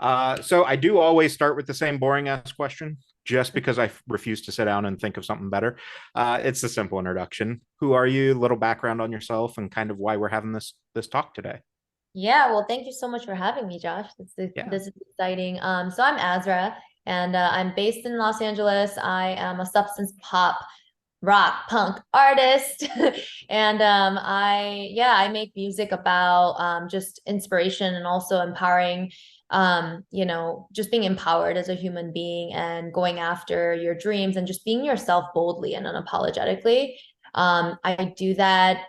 So I do always start with the same boring ass question, just because I refuse to sit down and think of something better. It's a simple introduction. Who are you? Little background on yourself, and kind of why we're having this talk today. Yeah, well, thank you so much for having me, Josh. Yeah, This is exciting. So I'm AZRA, and I'm based in Los Angeles. I am a substance pop rock punk artist, and I make music about just inspiration and also empowering. Just being empowered as a human being and going after your dreams and just being yourself boldly and unapologetically. I do that,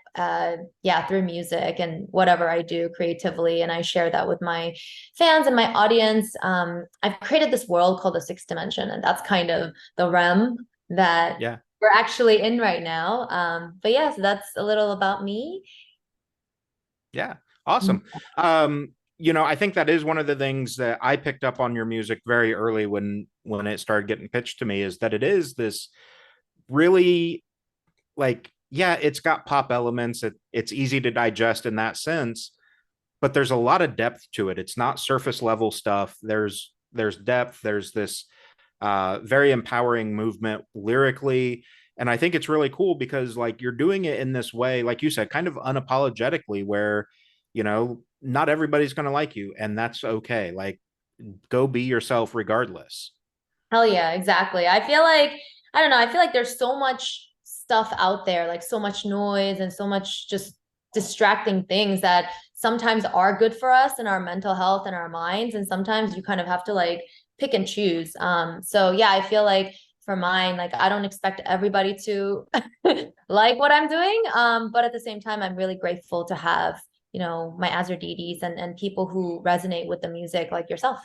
through music and whatever I do creatively, and I share that with my fans and my audience. I've created this world called the sixth dimension, and that's kind of the realm that yeah, we're actually in right now. But yeah, so that's a little about me. yeah. Awesome. I think that is one of the things that I picked up on your music very early when it started getting pitched to me is that it is this really like, yeah, it's got pop elements. It's easy to digest in that sense, but there's a lot of depth to it. It's not surface level stuff. There's depth. There's this very empowering movement lyrically. And I think it's really cool because like you're doing it in this way, like you said, kind of unapologetically, where not everybody's going to like you, and that's okay. Like, go be yourself regardless. Hell yeah, exactly. I don't know, I feel like there's so much stuff out there, like so much noise and so much just distracting things that sometimes are good for us and our mental health and our minds. And sometimes you kind of have to like pick and choose. So yeah, I feel like for mine, like I don't expect everybody to like what I'm doing. But at the same time, I'm really grateful to have, my Azure deities and people who resonate with the music like yourself.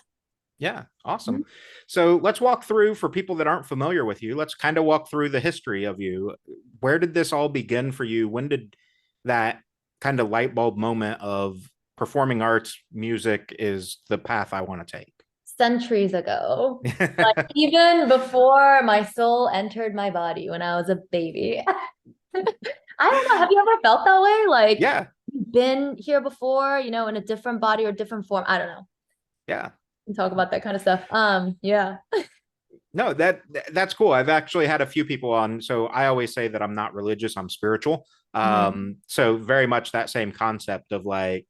Yeah, awesome. So let's walk through for people that aren't familiar with you. Let's kind of walk through the history of you. Where did this all begin for you? When did that kind of light bulb moment of performing arts music is the path I want to take? Centuries ago. Like even before my soul entered my body when I was a baby. I don't know. Have you ever felt that way? Like Yeah, you've been here before, in a different body or different form. I don't know. yeah. We talk about that kind of stuff. Yeah. No, that's cool. I've actually had a few people on. So I always say that I'm not religious, I'm spiritual. Mhm. So very much that same concept of like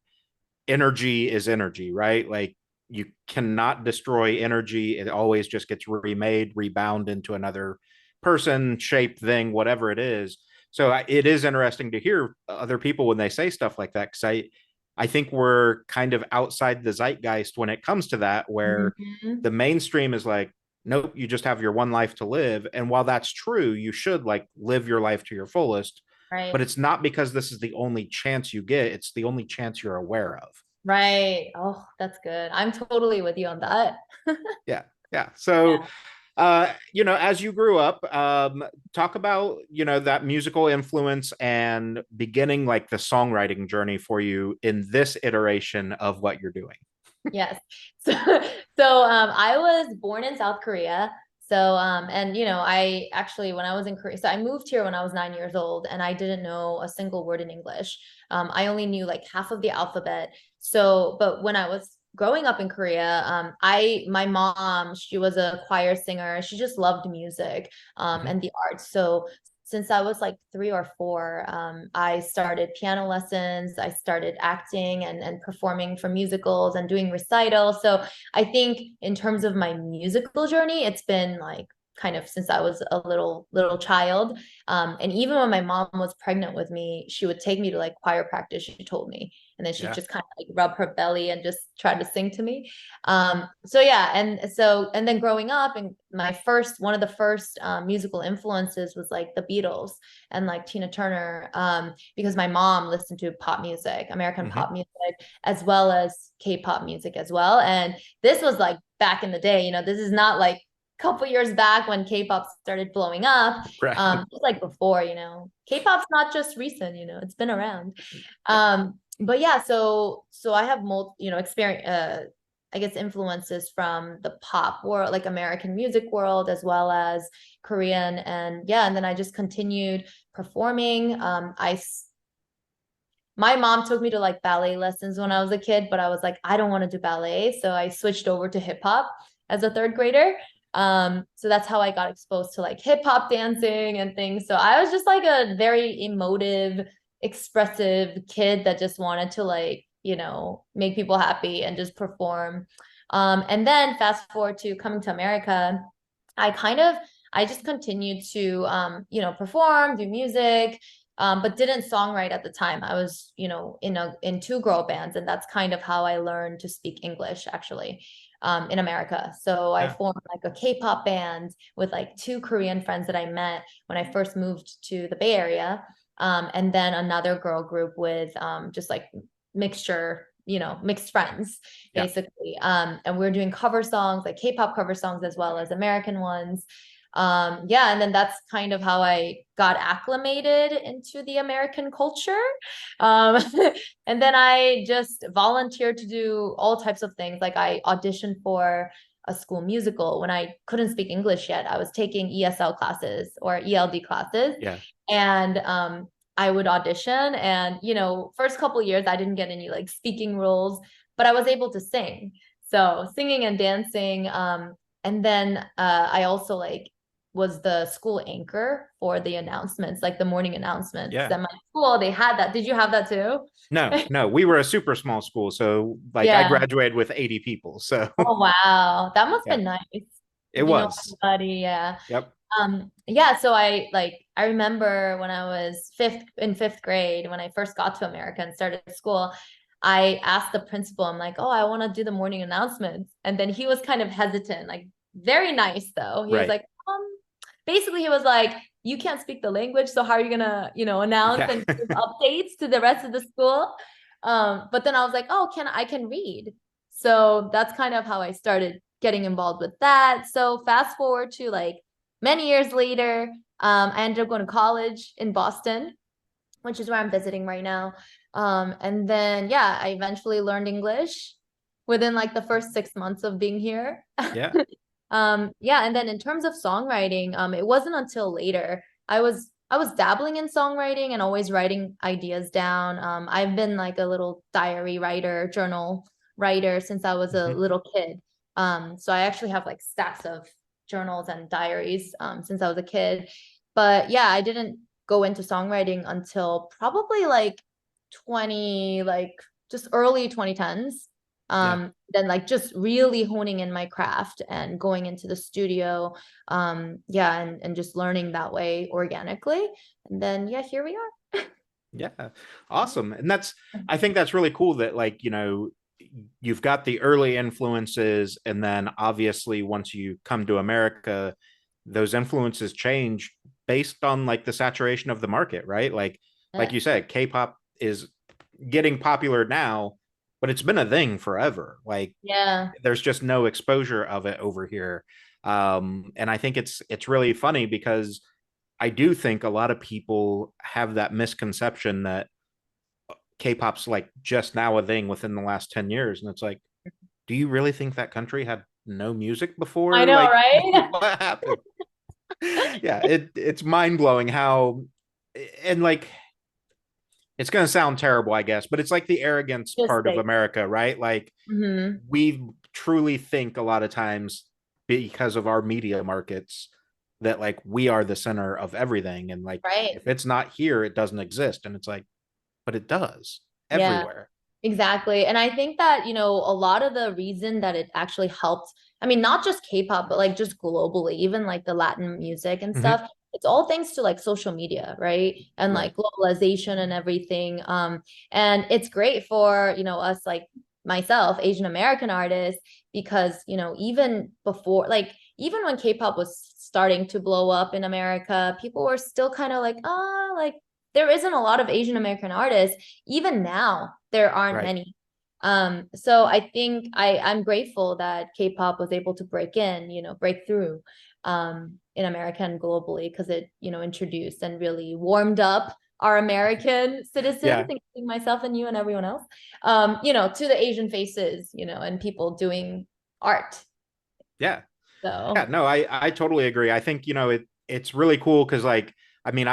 energy is energy, right? Like you cannot destroy energy. It always just gets remade, rebound into another person, shape, thing, whatever it is. So it is interesting to hear other people when they say stuff like that because I think we're kind of outside the zeitgeist when it comes to that, where Mhm. the mainstream is like, nope, you just have your one life to live. And while that's true, you should like live your life to your fullest. But Right. it's not because this is the only chance you get, it's the only chance you're aware of. Right. Oh, that's good. I'm totally with you on that. Yeah. Yeah. So, as you grew up, talk about, that musical influence and beginning like the songwriting journey for you in this iteration of what you're doing. Yes. So, I was born in South Korea. So, and I actually, when I was in Korea, so I moved here when I was 9 years old and I didn't know a single word in English. I only knew like half of the alphabet. So, but when I was growing up in Korea, my mom, she was a choir singer. She just loved music, Mhm. and the arts. So since I was like 3 or 4, I started piano lessons. I started acting and performing for musicals and doing recitals. So I think in terms of my musical journey, it's been like kind of since I was a little child. And even when my mom was pregnant with me, she would take me to like choir practice, she told me. And then she'd Yeah. just kind of like rub her belly and just try to sing to me. So yeah, and then growing up, and one of the first musical influences was like the Beatles and like Tina Turner, because my mom listened to pop music, American Hmm. pop music, as well as K-pop music as well. And this was like back in the day, this is not like a couple years back when K-pop started blowing up. Right. It was like before, K-pop's not just recent, it's been around. Yeah. But yeah, so I have experience, I guess influences from the pop world, like American music world, as well as Korean. And yeah, and then I just continued performing. my mom took me to like ballet lessons when I was a kid, but I was like, I don't want to do ballet. So I switched over to hip hop as a third grader. So that's how I got exposed to like hip hop dancing and things. So I was just like a very emotive, expressive kid that just wanted to like, make people happy and just perform. And then fast forward to coming to America, I kind of I just continued to perform, do music, but didn't songwrite at the time. I was, in two girl bands, and that's kind of how I learned to speak English actually, in America. So I Yeah. formed like a K-pop band with like two Korean friends that I met when I first moved to the Bay Area. And then another girl group with just like mixture, mixed friends Yeah. basically. And we are doing cover songs, like K-pop cover songs as well as American ones. Yeah, and then that's kind of how I got acclimated into the American culture. Um, and then I just volunteered to do all types of things. Like I auditioned for a school musical when I couldn't speak English yet. I was taking ESL classes or ELD classes, Yeah. and I would audition. And first couple years I didn't get any like speaking roles, but I was able to sing. So singing and dancing. And then I also like was the school anchor for the announcements, like the morning announcements. Yeah. At my school, they had that. Did you have that too? No, no, we were a super small school. So like I Yeah. graduated with 80 people. So Oh wow. That must have yeah, been nice. it Did you know was. everybody? Yeah. Yep. Yeah, so I remember when I was fifth grade, when I first got to America and started school, I asked the principal, I'm like, oh, I want to do the morning announcements. And then he was kind of hesitant, like very nice though. He was Right. like, basically he was like, you can't speak the language, so how are you gonna, announce Yeah. and give updates to the rest of the school? But then I was like, oh, I can read. So that's kind of how I started getting involved with that. So fast forward to like many years later, I ended up going to college in Boston, which is where I'm visiting right now. And then, yeah, I eventually learned English within like the first 6 months of being here. Yeah. Yeah, and then in terms of songwriting, it wasn't until later. I was dabbling in songwriting and always writing ideas down. I've been like a little diary writer, journal writer since I was a Mhm. little kid. So I actually have like stacks of journals and diaries since I was a kid. But yeah, I didn't go into songwriting until probably like 20, like just early 2010s. Yeah. Then like just really honing in my craft and going into the studio. Yeah, and just learning that way organically. And then yeah, here we are. Yeah. Awesome. And I think that's really cool that like, you've got the early influences, and then obviously once you come to America, those influences change based on like the saturation of the market, right? Like Yeah. you said, K-pop is getting popular now, but it's been a thing forever. Like Yeah. there's just no exposure of it over here. And I think it's really funny because I do think a lot of people have that misconception that K-pop's like just now a thing within the last 10 years. And it's like, do you really think that country had no music I before? know, Like, right? what happened? Yeah, it's mind blowing how, and like, it's going to sound terrible, I guess, but it's like the arrogance Just part of like, America, right? Like, hmm, we truly think a lot of times because of our media markets that like we are the center of everything. And like, right. if it's not here, it doesn't exist. And it's like, but it does Yeah. everywhere. Exactly. And I think that, a lot of the reason that it actually helped, I mean, not just K-pop, but like just globally, even like the Latin music and Mm-hmm. stuff, it's all thanks to like social media, right? And Right. like globalization and everything. And it's great for, us like myself, Asian American artists, because, even before, like, even when K-pop was starting to blow up in America, people were still kind of like, oh, like there isn't a lot of Asian American artists. Even now, there aren't Right. many. So I think I'm grateful that K-pop was able to break through in America and globally, because it, introduced and really warmed up our American citizens, Yeah. including myself and you and everyone else, to the Asian faces, and people doing art. Yeah. Yeah. So No, I totally agree. I think, it's really cool because like, I mean,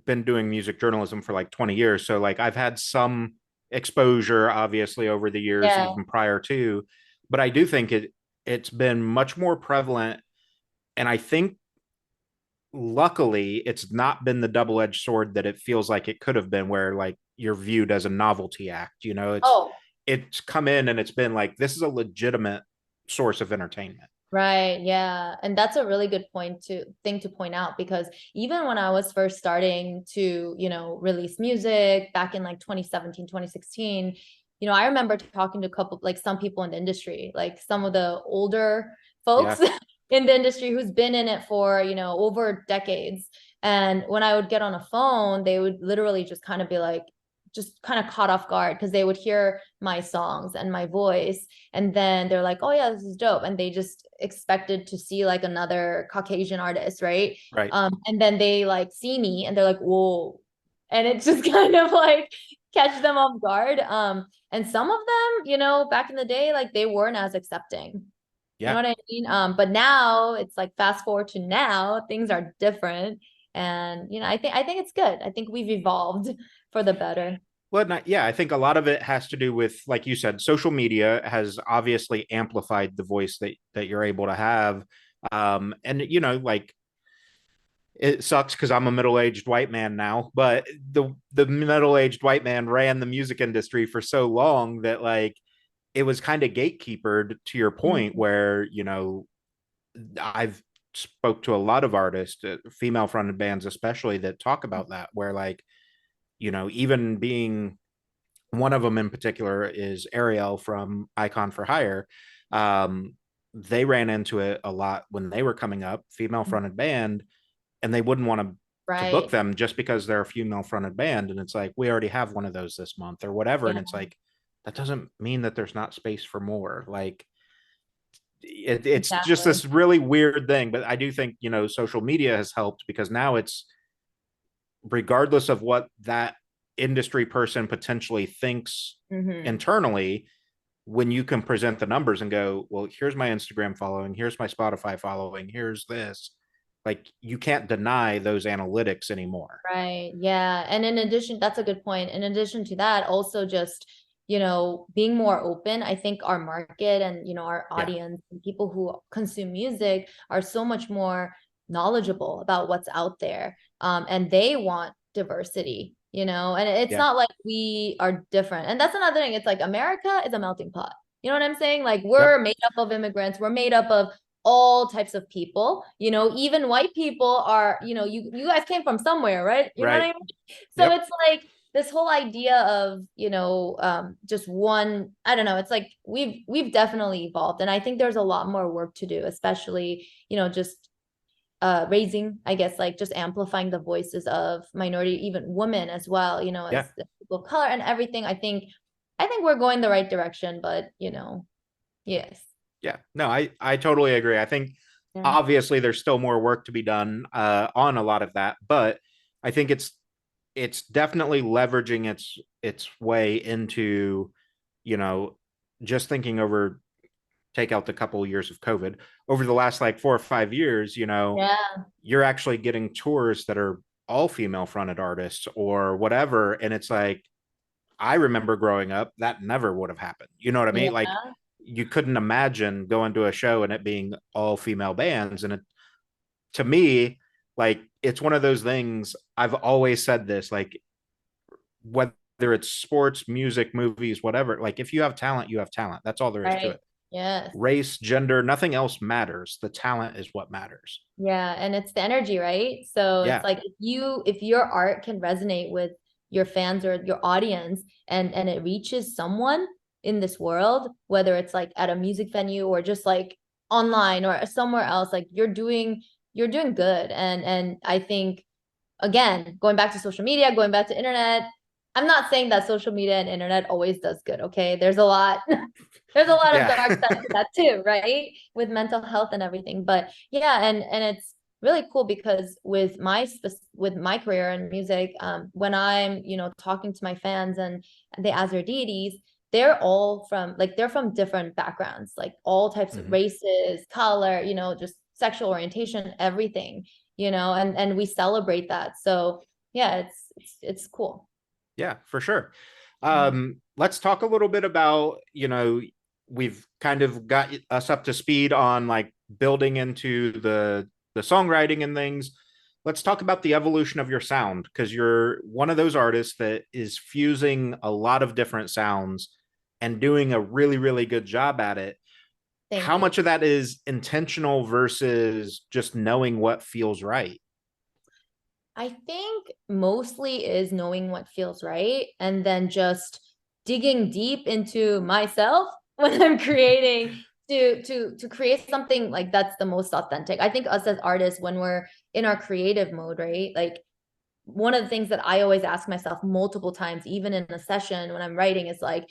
been doing music journalism for like 20 years. So like I've had some exposure obviously over the years, Yeah. even prior to, but I do think it's been much more prevalent. And I think luckily it's not been the double-edged sword that it feels like it could have been, where like you're viewed as a novelty act. Oh, It's come in and it's been like, this is a legitimate source of entertainment. right. Yeah. And that's a really good thing to point out, because even when I was first starting to, release music back in like 2017, 2016, I remember talking to a couple, like some people in the industry, like some of the older Yeah. folks in the industry who's been in it for, over decades. And when I would get on a phone, they would literally just kind of be like, just kind of caught off guard, because they would hear my songs and my voice, and then they're like, oh yeah, this is dope, and they just expected to see like another Caucasian artist, right? Right. And then they like see me and they're like, whoa, and it's just kind of like catch them off guard. And some of them, back in the day, like they weren't as accepting, you know Yeah. what I mean? But now it's like fast forward to now, things are different. And I think it's good. I think we've evolved for the better. Well, not, yeah, I think a lot of it has to do with, like you said, social media has obviously amplified the voice that you're able to have. And like it sucks because I'm a middle-aged white man now, but the middle-aged white man ran the music industry for so long that like it was kind of gatekeepered, to your point, Mhm. where I've spoke to a lot of artists, female fronted bands especially, that talk about that, where like even being one of them in particular is Ariel from Icon for Hire. Um, they ran into it a lot when they were coming up, female fronted band, and they wouldn't want to book Right. them just because they're a female fronted band. And it's like, we already have one of those this month or whatever. And Yeah, it's like, that doesn't mean that there's not space for more. Like, it's just exactly. this really weird thing. But I do think, social media has helped, because now it's, regardless of what that industry person potentially thinks Hmm. internally, when you can present the numbers and go, well, here's my Instagram following, here's my Spotify following, here's this, like you can't deny those analytics anymore. Right. Yeah. And in addition, that's a good point. In addition to that, also just, being more open. I think our market and, our Yeah. audience and people who consume music are so much more knowledgeable about what's out there. And they want diversity, and it's Yeah. not like we are different. And that's another thing. It's like America is a melting pot. You know what I'm saying? Like we're Yep. made up of immigrants. We're made up of all types of people, even white people are, you guys came from somewhere, right? You know what I Right. mean? So Yep. it's like this whole idea of, just one, I don't know, it's like we've definitely evolved. And I think there's a lot more work to do, especially, just raising, I guess, like just amplifying the voices of minority, even women as well, Yeah. as the people of color and everything. I think we're going the right direction, but yes. Yeah. No, I totally agree. I think Yeah. obviously there's still more work to be done on a lot of that, but I think it's definitely leveraging its way into, you know, just thinking over, take out the couple of years of COVID, over the last like 4 or 5 years, Yeah. you're actually getting tours that are all female fronted artists or whatever. And it's like, I remember growing up, that never would have happened. You know what I mean? Yeah. Like, you couldn't imagine going to a show and it being all female bands. And to me, like, it's one of those things. I've always said this, like, whether it's sports, music, movies, whatever, like, if you have talent, you have talent. That's all there is to Right. it. Yes. Race, gender, nothing else matters. The talent is what matters. Yeah, and it's the energy, right? So it's Yeah. like if your art can resonate with your fans or your audience, and it reaches someone in this world, whether it's like at a music venue or just like online or somewhere else, like you're doing good. And I think, again, going back to social media, going back to internet, I'm not saying that social media and internet always does good, okay? There's a lot there's a lot of Yeah. dark side to that too, right? With mental health and everything. But yeah, and it's really cool because with my career in music, when I'm, talking to my fans and the AZRA deities, they're from different backgrounds, like all types of Mhm. races, color, just sexual orientation, everything, and we celebrate that. So yeah, it's cool. Yeah, for sure. Mhm. Let's talk a little bit about, we've kind of got us up to speed on like building into the songwriting and things. Let's talk about the evolution of your sound, because you're one of those artists that is fusing a lot of different sounds and doing a really, really good job at it. Thank How you. much of that is intentional versus just knowing what feels right? I think mostly is knowing what feels right and then just digging deep into myself when I'm creating to create something like that's the most authentic. I think us as artists when we're in our creative mode, right? Like one of the things that I always ask myself multiple times even in a session when I'm writing is like,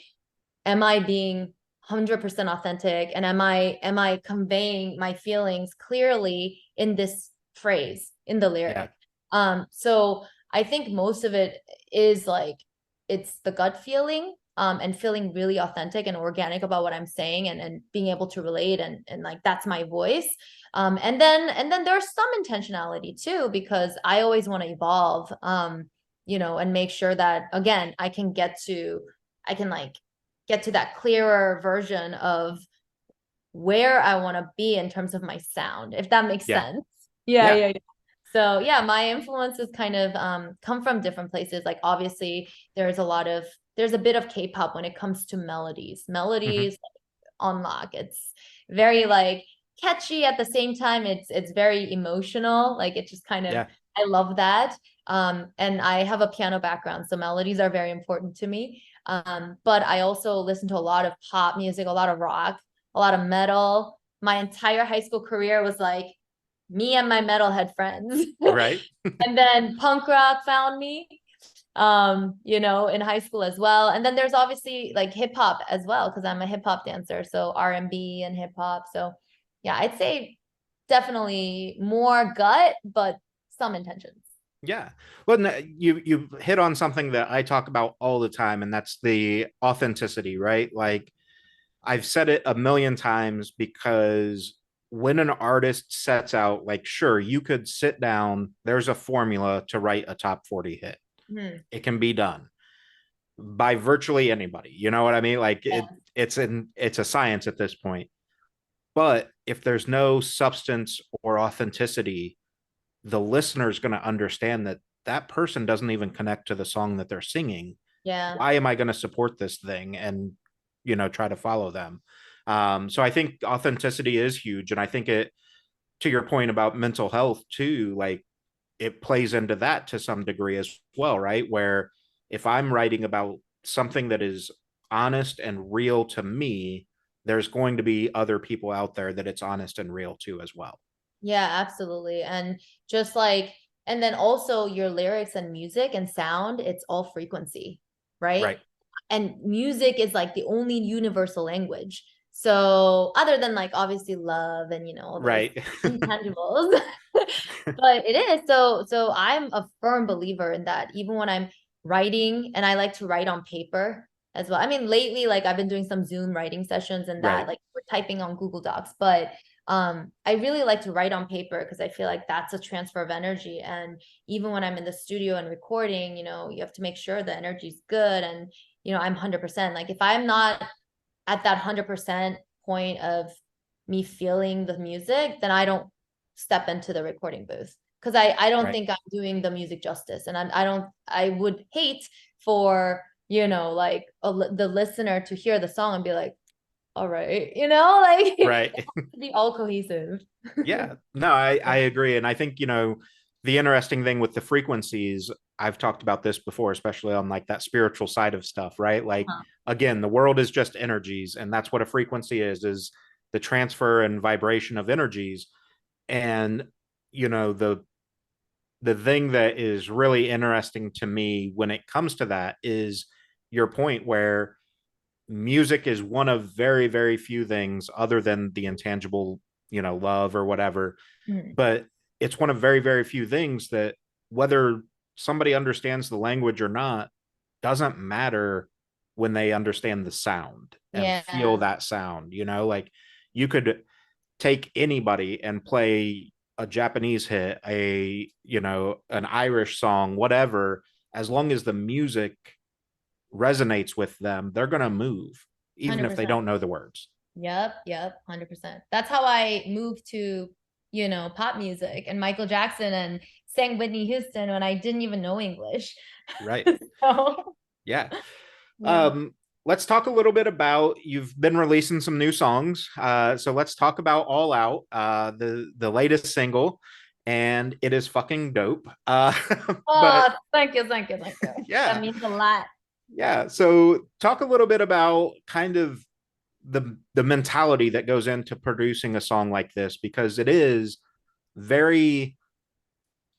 am I being 100% authentic and am I conveying my feelings clearly in this phrase in the Yeah. lyric? So I think most of it is like it's the gut feeling and feeling really authentic and organic about what I'm saying and being able to relate and like that's my voice. And then there's some intentionality too because I always want to evolve and make sure that again I can like get to that clearer version of where I want to be in terms of my sound, if that makes Yeah. sense. Yeah, Yeah. yeah, yeah. So yeah, my influences kind of come from different places. Like obviously there's a bit of K-pop when it comes to melodies. Hmm. Melodies on lock. It's very like catchy at the same time. It's very emotional. Like it just kind of Yeah. I love that. And I have a piano background, so melodies are very important to me. But I also listen to a lot of pop music, a lot of rock, a lot of metal. My entire high school career was like me and my metalhead friends. Right. And then punk rock found me in high school as well. And then there's obviously like hip hop as well, because I'm a hip hop dancer. So R&B and hip hop. So yeah, I'd say definitely more gut, but some intentions. Yeah. Well, you hit on something that I talk about all the time, and that's the authenticity, right? Like I've said it a million times because when an artist sets out, like, sure, you could sit down, there's a formula to write a top 40 hit. Hmm. It can be done by virtually anybody. You know what I mean? Like Yeah. it's a science at this point. But if there's no substance or authenticity, the listener is going to understand that that person doesn't even connect to the song that they're singing. Yeah. Why am I going to support this thing and try to follow them? So I think authenticity is huge, and I think it, to your point about mental health too, like it plays into that to some degree as well, right? Where if I'm writing about something that is honest and real to me, there's going to be other people out there that it's honest and real to as well. Yeah, absolutely. And just like, and then also your lyrics and music and sound, it's all frequency, right? Right. And music is like the only universal language. So other than like obviously love and all those Right. intangibles, but it is so I'm a firm believer in that even when I'm writing and I like to write on paper as well. I mean lately like I've been doing some Zoom writing sessions and that Right. like we're typing on Google Docs, but I really like to write on paper because I feel like that's a transfer of energy. And even when I'm in the studio and recording, you have to make sure the energy's good and I'm 100%. Like if I'm not at that 100% point of me feeling the music, then I don't step into the recording booth because I don't Right. think I'm doing the music justice. And I would hate for, like the listener to hear the song and be like, all right, like it Right. has to be all cohesive. Yeah. No, I agree. And I think, the interesting thing with the frequencies, I've talked about this before, especially on like that spiritual side of stuff, right? Like Uh-huh. again, the world is just energies, and that's what a frequency is the transfer and vibration of energies. And the thing that is really interesting to me when it comes to that is your point where music is one of very, very few things other than the intangible, love or whatever, Mhm. but it's one of very, very few things that, whether somebody understands the language or not, doesn't matter when they understand the sound and feel Yeah. that sound. Like you could take anybody and play a Japanese hit, an Irish song, whatever, as long as the music resonates with them, they're going to move, even if they 100%. don't know the words. Yep, yep, 100%. That's how I moved to, pop music and Michael Jackson and sang Whitney Houston when I didn't even know English. Right. So, Yeah. yeah. Um, let's talk a little bit about you've been releasing some new songs. So let's talk about All Out, the latest single, and it is fucking dope. But Oh, thank you, thank you, thank you. That yeah, means a lot. yeah. So talk a little bit about kind of the mentality that goes into producing a song like this, because it is very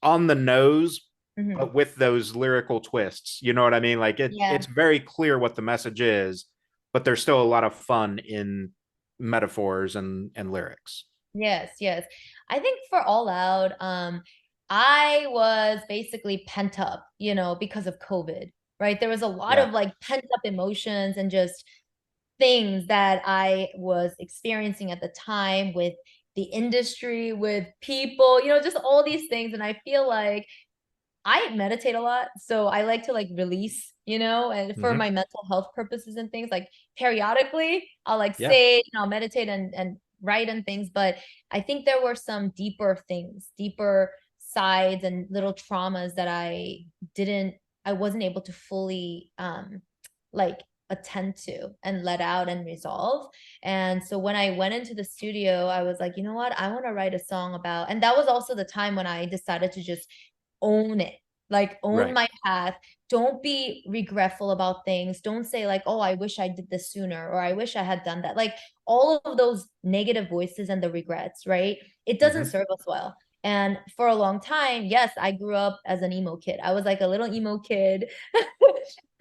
on the nose, Mhm. but with those lyrical twists. You know what I mean? Like it's Yeah. very clear what the message is, but there's still a lot of fun in metaphors and lyrics. Yes, yes. I think for All Out, I was basically pent up, because of COVID, right? There was a lot Yeah. of like pent up emotions and just things that I was experiencing at the time with the industry, with people, just all these things. And I feel like I meditate a lot, so I like to like release, and for Mm-hmm. my mental health purposes and things, like periodically I'll like Yeah. say, I'll meditate and write and things, but I think there were some deeper things, deeper sides and little traumas that didn't I wasn't able to fully like attend to and let out and resolve. And so when I went into the studio, I was like, you know what? I want to write a song about, and that was also the time when I decided to just own it, like own Right. my path. Don't be regretful about things. Don't say like, oh, I wish I did this sooner, or I wish I had done that. Like all of those negative voices and the regrets, right? It doesn't Mm-hmm. serve us well. And for a long time, yes, I grew up as an emo kid. I was like a little emo kid.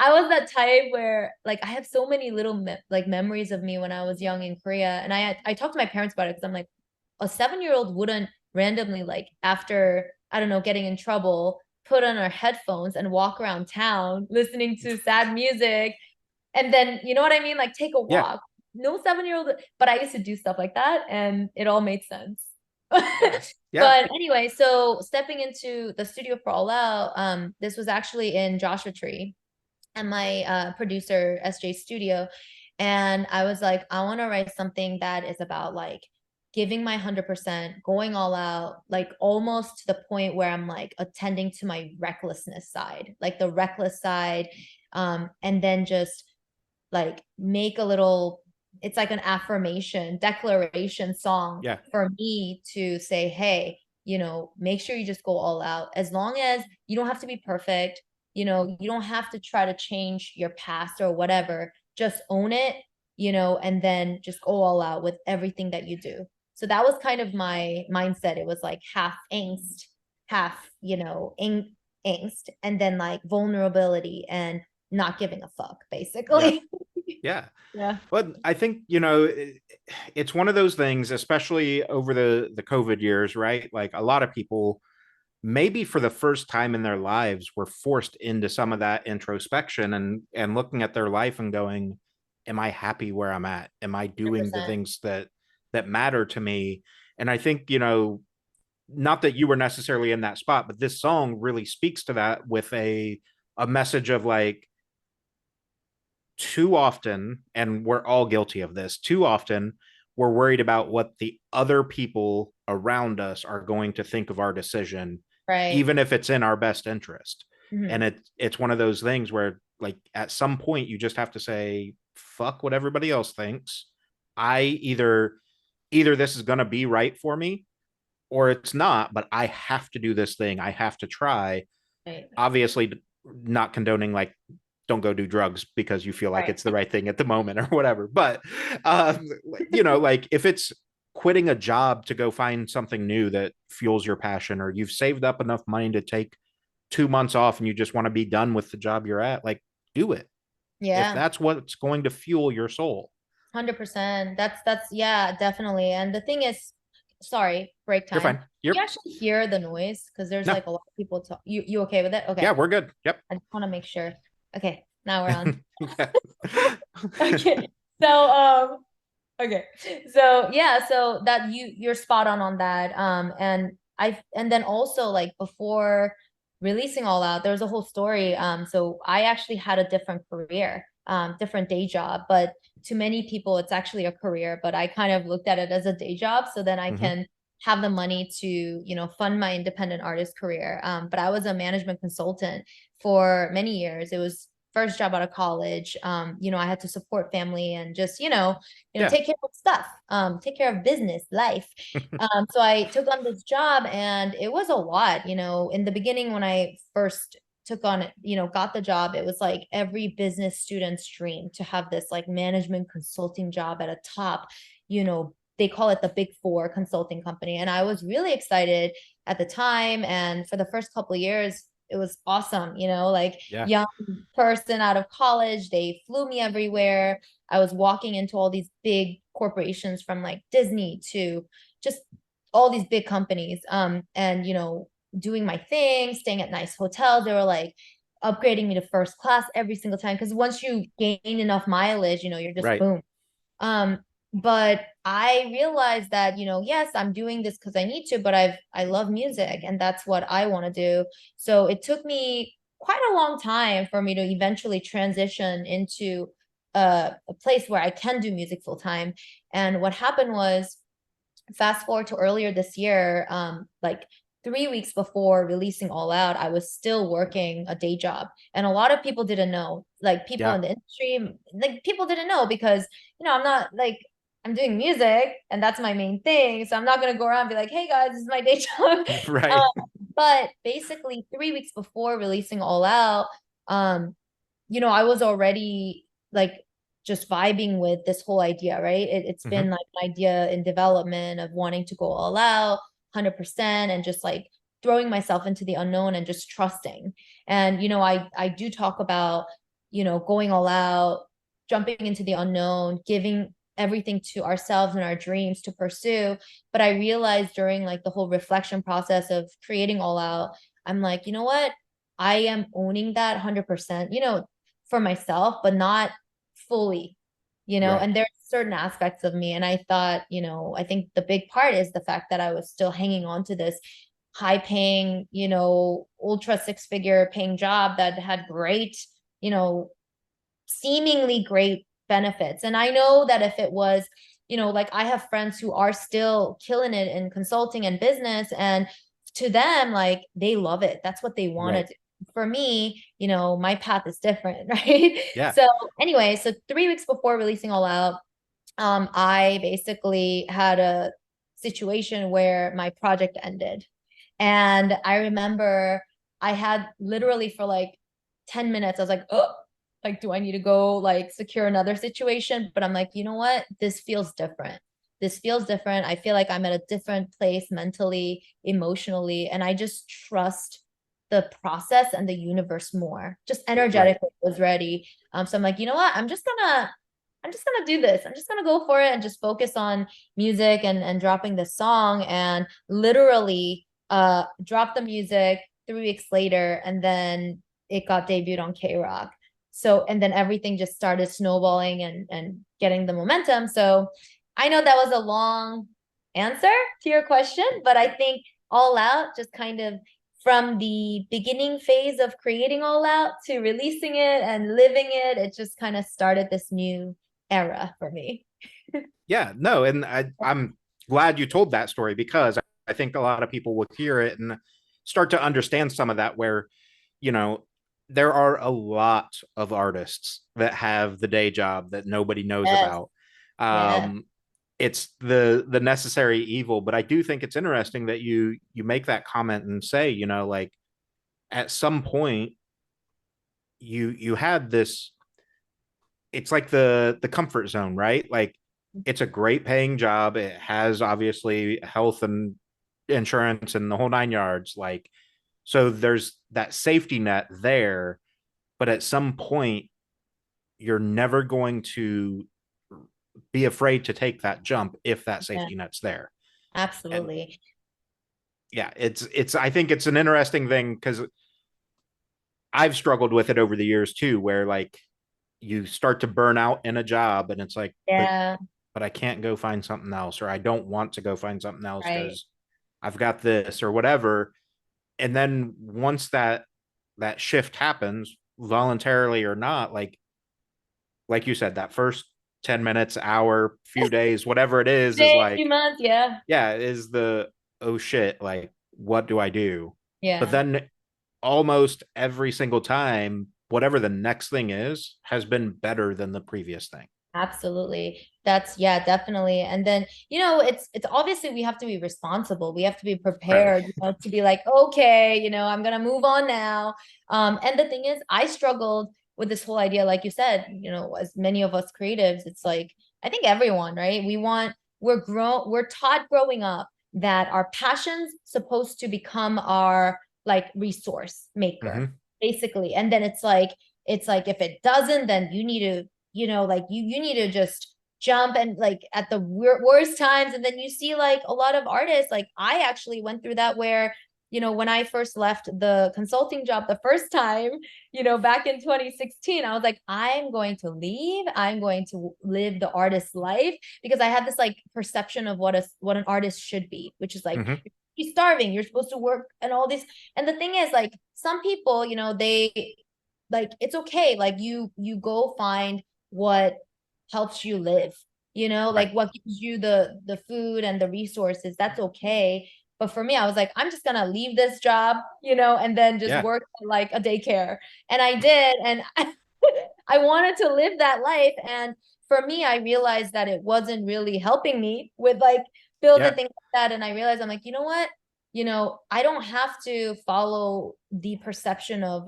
I was that type where like I have so many little like memories of me when I was young in Korea. And I talked to my parents about it because I'm like, a 7-year-old wouldn't randomly like after, I don't know, getting in trouble, put on our headphones and walk around town listening to sad music. And then, you know what I mean? Like take a Yeah. walk. No 7-year-old, but I used to do stuff like that and it all made sense. Yeah. Yeah. But anyway, so stepping into the studio for All Out, this was actually in Joshua Tree and my producer SJ studio. And I was like, I want to write something that is about like giving my 100%, going all out, like almost to the point where I'm like attending to my recklessness side, like the reckless side. And then just like make a little, it's like an affirmation declaration song Yeah. for me to say, hey, make sure you just go all out. As long as you don't have to be perfect, you don't have to try to change your past or whatever, just own it, and then just go all out with everything that you do. So that was kind of my mindset. It was like half angst, half, angst, and then like vulnerability and not giving a fuck, Yeah. basically. Yeah. Yeah. But I think, it's one of those things, especially over the COVID years, right? Like a lot of people, maybe for the first time in their lives, were forced into some of that introspection and looking at their life and going, am I happy where I'm at? Am I doing the 100%. things that matter to me? And I think, not that you were necessarily in that spot, but this song really speaks to that with a message of like, too often, and we're all guilty of this, too often we're worried about what the other people around us are going to think of our decision, Right. even if it's in our best interest. And Mhm. it's one of those things where like at some point you just have to say, fuck what everybody else thinks. I either this is going to be right for me or it's not, but I have to do this thing. I have to try. Right. Obviously, not condoning like don't go do drugs because you feel like Right. it's the right thing at the moment or whatever. But like if it's quitting a job to go find something new that fuels your passion, or you've saved up enough money to take 2 months off and you just want to be done with the job you're at, like do it. If Yeah. that's what's going to fuel your soul. 100%. That's yeah, definitely. And the thing is, sorry, break You're time. fine. You Yep. actually hear the noise because there's No. like a lot of people talk. You okay with it? Yeah, Okay. we're good. Yep. I just want to make sure. Okay, now we're on. Yeah. Okay. So okay. So yeah, so that you're spot on that. And and then also like before releasing All Out, there was a whole story. So I actually had a different career, different day job, but to many people it's actually a career, but I kind of looked at it as a day job so then I Hmm. can have the money to, fund my independent artist career. But I was a management consultant for many years. It was first job out of college. I had to support family and just, Yeah. take care of stuff, take care of business, life. So I took on this job and it was a lot, in the beginning when I first took on it, got the job, it was like every business student's dream to have this like management consulting job at a top, they call it the big four consulting company. And I was really excited at the time. And for the first couple of years, it was awesome, like Yeah. young person out of college, they flew me everywhere. I was walking into all these big corporations from like Disney to just all these big companies, and doing my thing, staying at nice hotels. They were like upgrading me to first class every single time because once you gain enough mileage, you're just Right. boom. um but I realized that, yes, I'm doing this because I need to, but I love music and that's what I want to do. So it took me quite a long time for me to eventually transition into a place where I can do music full time. And what happened was, fast forward to earlier this year, like 3 weeks before releasing All Out, I was still working a day job. And a lot of people didn't know, like people Yeah. in the industry, like people didn't know because, I'm not like, I'm doing music and that's my main thing. So I'm not going to go around and be like, hey guys, this is my day job. Right. But basically 3 weeks before releasing All Out, um, I was already like just vibing with this whole idea, right? It's Hmm. been like an idea in development of wanting to go all out 100% and just like throwing myself into the unknown and just trusting. And, I do talk about, going all out, jumping into the unknown, giving everything to ourselves and our dreams to pursue. But I realized during like the whole reflection process of creating All Out, I'm like, you know what? I am owning that 100%, for myself, but not fully, Right. and there's certain aspects of me. And I thought, I think the big part is the fact that I was still hanging on to this high paying, ultra six-figure paying job that had great, you know, seemingly great benefits. And I know that if it was, like I have friends who are still killing it in consulting and business, and to them, like they love it. That's what they want to Right. do. For me, my path is different, right? Yeah. So anyway, so 3 weeks before releasing All Out, I basically had a situation where my project ended. And I remember I had literally for like 10 minutes, I was like, oh, like, do I need to go like secure another situation? But I'm like, you know what? This feels different. This feels different. I feel like I'm at a different place mentally, emotionally, and I just trust the process and the universe more. Just Right. energetically was ready. So I'm like, you know what? I'm just gonna do this. I'm just gonna go for it and just focus on music and dropping this song, and literally drop the music 3 weeks later, and then it got debuted on K Rock. So and then everything just started snowballing and getting the momentum. So I know that was a long answer to your question, but I think All Out just kind of from the beginning phase of creating All Out to releasing it and living it, it just kind of started this new era for me. Yeah. No, and I'm glad you told that story because I think a lot of people will hear it and start to understand some of that where, you know, there are a lot of artists that have the day job that nobody knows Yes. about. Yeah. Um, it's the necessary evil, but I do think it's interesting that you make that comment and say, like at some point you had this, it's like the comfort zone, right? Like it's a great paying job. It has obviously health and insurance and the whole nine yards. Like, so there's that safety net there, but at some point, you're never going to be afraid to take that jump if that Yeah, safety net's there. And absolutely. yeah, I think it's an interesting thing because I've struggled with it over the years too, where like you start to burn out in a job and it's like, but Yeah, I can't go find something else, or I don't want to go find something else right. because I've got this or whatever. And then once that shift happens, voluntarily or not, like you said, that first 10 minutes, hour, few days, whatever it is Days, few like, months, yeah. yeah, is the oh shit, like what do I do? But Yeah. then almost every single time, whatever the next thing is, has been better than the previous thing. Absolutely. That's yeah, definitely. And then, it's obviously we have to be responsible. We have to be Right. prepared, to be like, okay, I'm gonna move on now. And the thing is, I struggled with this whole idea, like you said, as many of us creatives, it's like, I think everyone, right? We're taught growing up that our passion's supposed to become our like resource maker, Mm-hmm. basically. And then it's like if it doesn't, then you need to like you need to just jump and like at the worst times. And then you see like a lot of artists, like I actually went through that where, when I first left the consulting job the first time, back in 2016, I was like, I'm going to leave. I'm going to live the artist's life because I had this like perception of what an artist should be, which is like, Mm-hmm. you're starving, you're supposed to work and all this. And the thing is like some people, they like it's okay, like you go find what helps you live, like Right. what gives you the food and the resources, that's okay. But for me, I was like, I'm just gonna leave this job, and then just Yeah. work at like a daycare. And I did, and I wanted to live that life. And for me, I realized that it wasn't really helping me with like bills and Yeah. things like that. And I realized I'm like, you know what? I don't have to follow the perception of,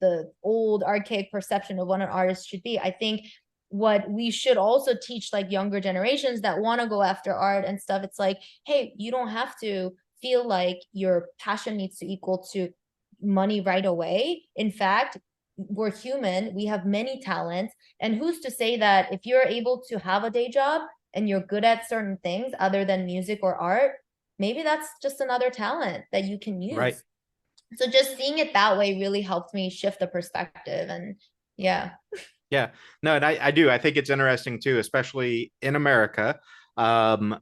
the old archaic perception of what an artist should be. I think what we should also teach like younger generations that want to go after art and stuff, it's like, hey, you don't have to feel like your passion needs to equal to money right away. In fact, we're human, we have many talents, and who's to say that if you're able to have a day job and you're good at certain things other than music or art, maybe that's just another talent that you can Right. use. So just seeing it that way really helped me shift the perspective. And yeah. Yeah. No, and I do. I think it's interesting too, especially in America. Um,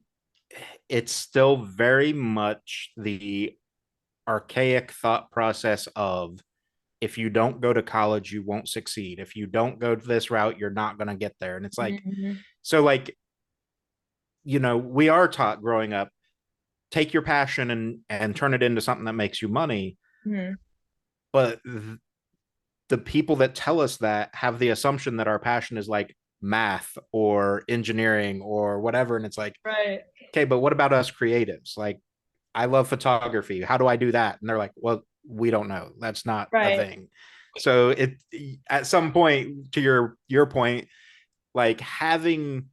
it's still very much the archaic thought process of if you don't go to college, you won't succeed. If you don't go to this route, you're not going to get there. And it's like, Mhm. so like, we are taught growing up, take your passion and turn it into something that makes you money. Mhm. But the people that tell us that have the assumption that our passion is like math or engineering or whatever. And it's like, Right. okay, but what about us creatives? Like, I love photography. How do I do that? And they're like, well, we don't know. That's not a Right. thing. So it at some point, to your point, like having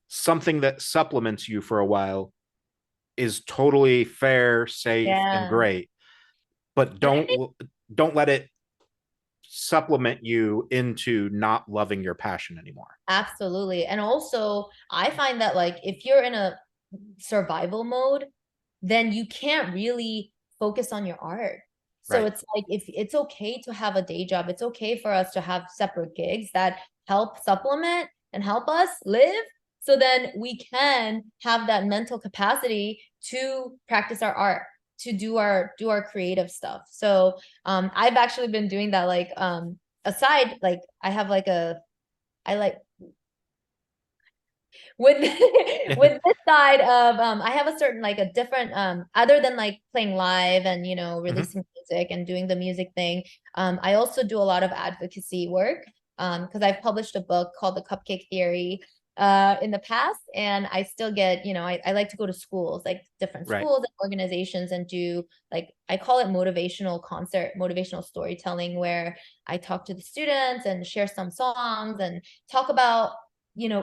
something that supplements you for a while is totally fair, safe, and Yeah. great. But And I think don't let it supplement you into not loving your passion anymore. absolutely. And also, I find that like if you're in a survival mode, then you can't really focus on your art. So Right. it's like if it's okay to have a day job, it's okay for us to have separate gigs that help supplement and help us live. So then we can have that mental capacity to practice our art, to do our creative stuff. So I've actually been doing that like aside, like I have like I like with with this side of I have a certain like a different other than like playing live and Mm-hmm. releasing music and doing the music thing. I also do a lot of advocacy work because I've published a book called The Cupcake Theory in the past, and I still get I like to go to schools, like different Right. schools and organizations, and do like I call it motivational storytelling, where I talk to the students and share some songs and talk about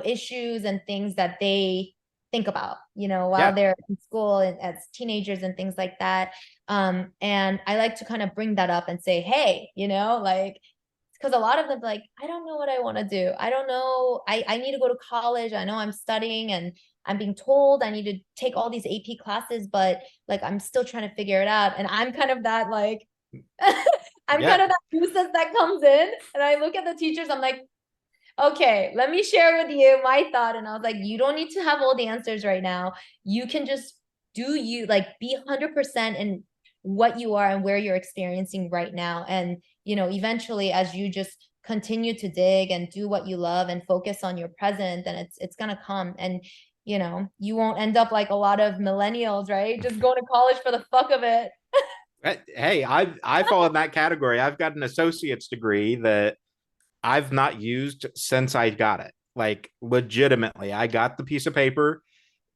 issues and things that they think about, while Yeah. they're in school and as teenagers and things like that. And I like to kind of bring that up and say, hey, like, because a lot of them like, I don't know what I want to do. I don't know. I need to go to college. I know I'm studying and I'm being told I need to take all these AP classes, but like I'm still trying to figure it out. And I'm kind of that like I'm kind Yeah. of that nuisance that comes in and I look at the teachers, I'm like, okay, let me share with you my thought. And I was like, you don't need to have all the answers right now. You can just do you like be 100% in what you are and where you're experiencing right now. And, you know, eventually as you just continue to dig and do what you love and focus on your present, then it's gonna come. And, you know, you won't end up like a lot of millennials, right? Just going to college for the fuck of it. Hey, I fall in that category. I've got an associate's degree that I've not used since I got it. Like legitimately, I got the piece of paper.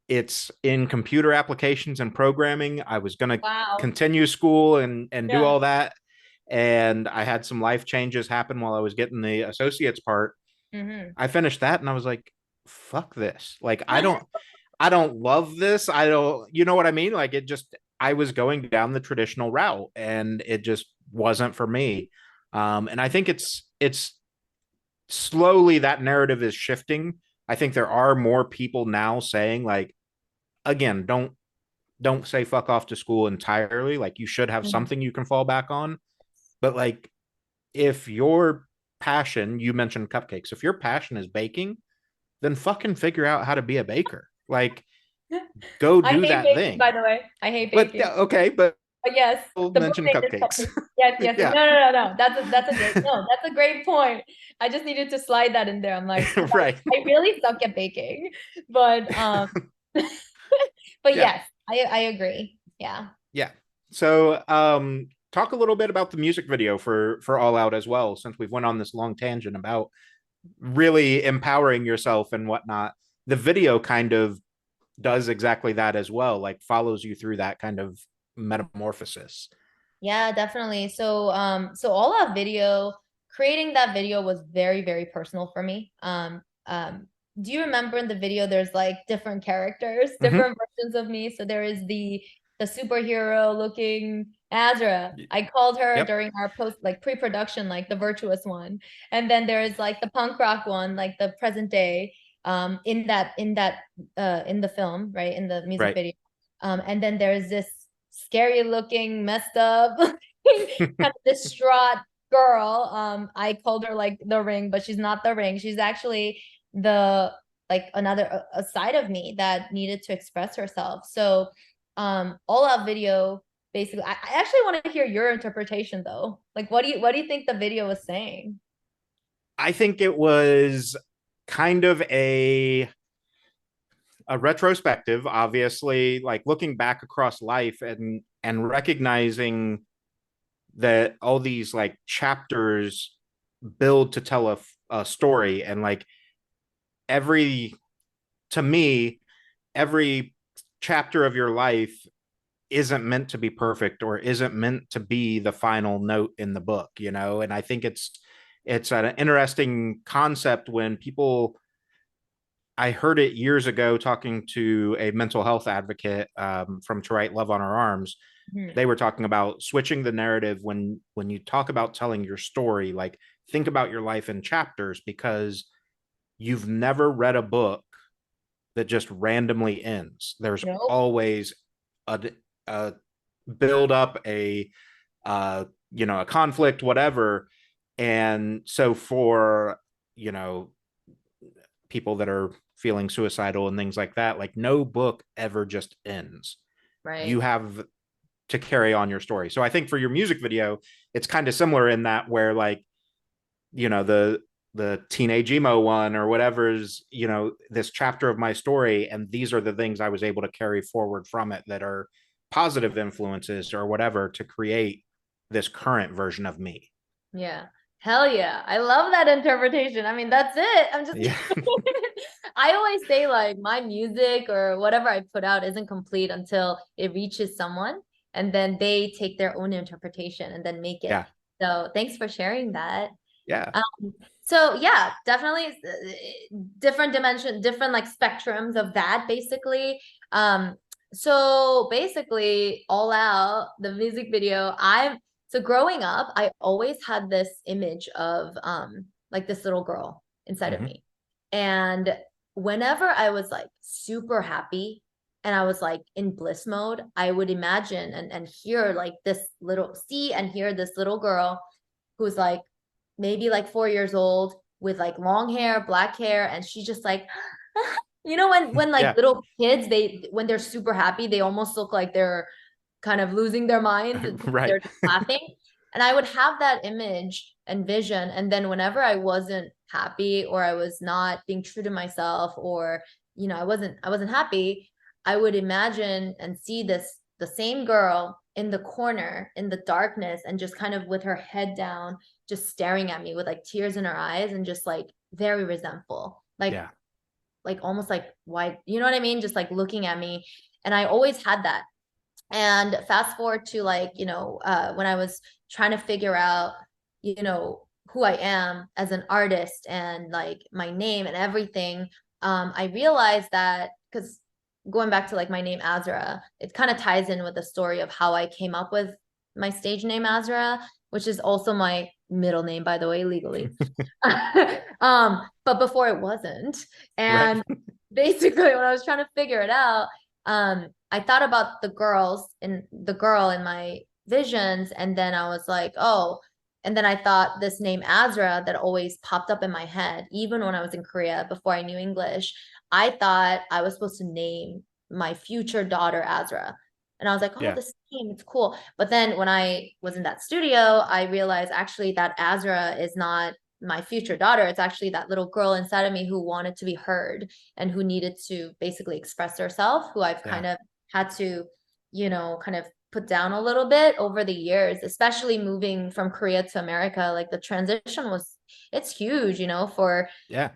It's in computer applications and programming. I was going to Wow. continue school and do Yeah. all that, and I had some life changes happen while I was getting the associate's part. Mm-hmm. I finished that and I was like, fuck this. Like I don't love this. I don't, you know what I mean? Like it just, I was going down the traditional route and it just wasn't for me. And I think it's slowly that narrative is shifting. I think there are more people now saying like, again, don't say fuck off to school entirely. Like you should have Mhm. something you can fall back on. But like if your passion, you mentioned cupcakes, if your passion is baking, then fucking figure out how to be a baker. Like go I do hate that baking, by thing. the way. I hate But baking. okay, but But yes, I'll the mention birthday dish cupcakes. cupcake. Yes, yes. No, Yeah, no, no, no. That's a great no, that's a great point. I just needed to slide that in there. I'm like, right. I really suck at baking. But but Yeah, yes, I agree. Yeah. yeah. So talk a little bit about the music video for All Out as well, since we've went on this long tangent about really empowering yourself and whatnot. The video kind of does exactly that as well, like follows you through that kind of metamorphosis. Yeah, definitely. So all that video, creating that video was very, very personal for me. Do you remember in the video there's like different characters, Mm-hmm. different versions of me? So there is the superhero looking AZRA. I called her Yep. during our post like pre-production, like the virtuous one. And then there is like the punk rock one, like the present day, in the film, right? In the music Right. video. And then there's this scary looking, messed up, kind of distraught girl. I called her like the ring, but she's not the ring. She's actually the like another a side of me that needed to express herself. So all out video basically I actually want to hear your interpretation though. Like what do you think the video was saying? I think it was kind of a retrospective, obviously, like looking back across life and recognizing that all these like chapters build to tell a story, and like every to me every chapter of your life isn't meant to be perfect or isn't meant to be the final note in the book, you know. And I think it's an interesting concept when people, I heard it years ago talking to a mental health advocate from To Write Love on Our Arms. Mhm. They were talking about switching the narrative when you talk about telling your story, like think about your life in chapters, because you've never read a book that just randomly ends. There's Nope. always a build up, a conflict, whatever. And so for you know people that are feeling suicidal and things like that, like no book ever just ends. You Right. have to carry on your story. So I think for your music video, it's kind of similar in that where like, the teenage emo one or whatever is, this chapter of my story, and these are the things I was able to carry forward from it that are positive influences or whatever to create this current version of me. Yeah. Hell yeah. I love that interpretation. I mean, that's it. I'm just Yeah. I always say like my music or whatever I put out isn't complete until it reaches someone and then they take their own interpretation and then make it. Yeah. So thanks for sharing that. Yeah. So yeah, definitely different dimension, different like spectrums of that basically. So basically all out the music video, so growing up, I always had this image of like this little girl inside of Mm-hmm. me. And whenever I was like super happy and I was like in bliss mode, I would imagine and hear like see and hear this little girl who's like maybe like 4 years old with like long hair, black hair, and she's just like You know, when like Yeah. little kids, when they're super happy, they almost look like they're kind of losing their minds. Right. They're just laughing. And I would have that image and vision. And then whenever I wasn't happy or I was not being true to myself, or, I wasn't happy, I would imagine and see the same girl in the corner in the darkness and just kind of with her head down, just staring at me with like tears in her eyes and just like very resentful. Yeah. Like almost like why, you know what I mean? Just like looking at me. And I always had that. And fast forward to like, when I was trying to figure out, who I am as an artist and like my name and everything, I realized that because going back to like my name AZRA, it kind of ties in with the story of how I came up with my stage name AZRA, which is also my middle name, by the way, legally. But before it wasn't. Right. And basically when I was trying to figure it out, I thought about the girl in my visions, and then I was like, oh, and then I thought this name AZRA that always popped up in my head, even when I was in Korea before I knew English. I thought I was supposed to name my future daughter AZRA. And I was like, oh, Yeah. this name, it's cool. But then when I was in that studio, I realized actually that AZRA is not my future daughter. It's actually that little girl inside of me who wanted to be heard and who needed to basically express herself, who I've Yeah. kind of had to, kind of put down a little bit over the years, especially moving from Korea to America. Like the transition it's huge, for Yeah.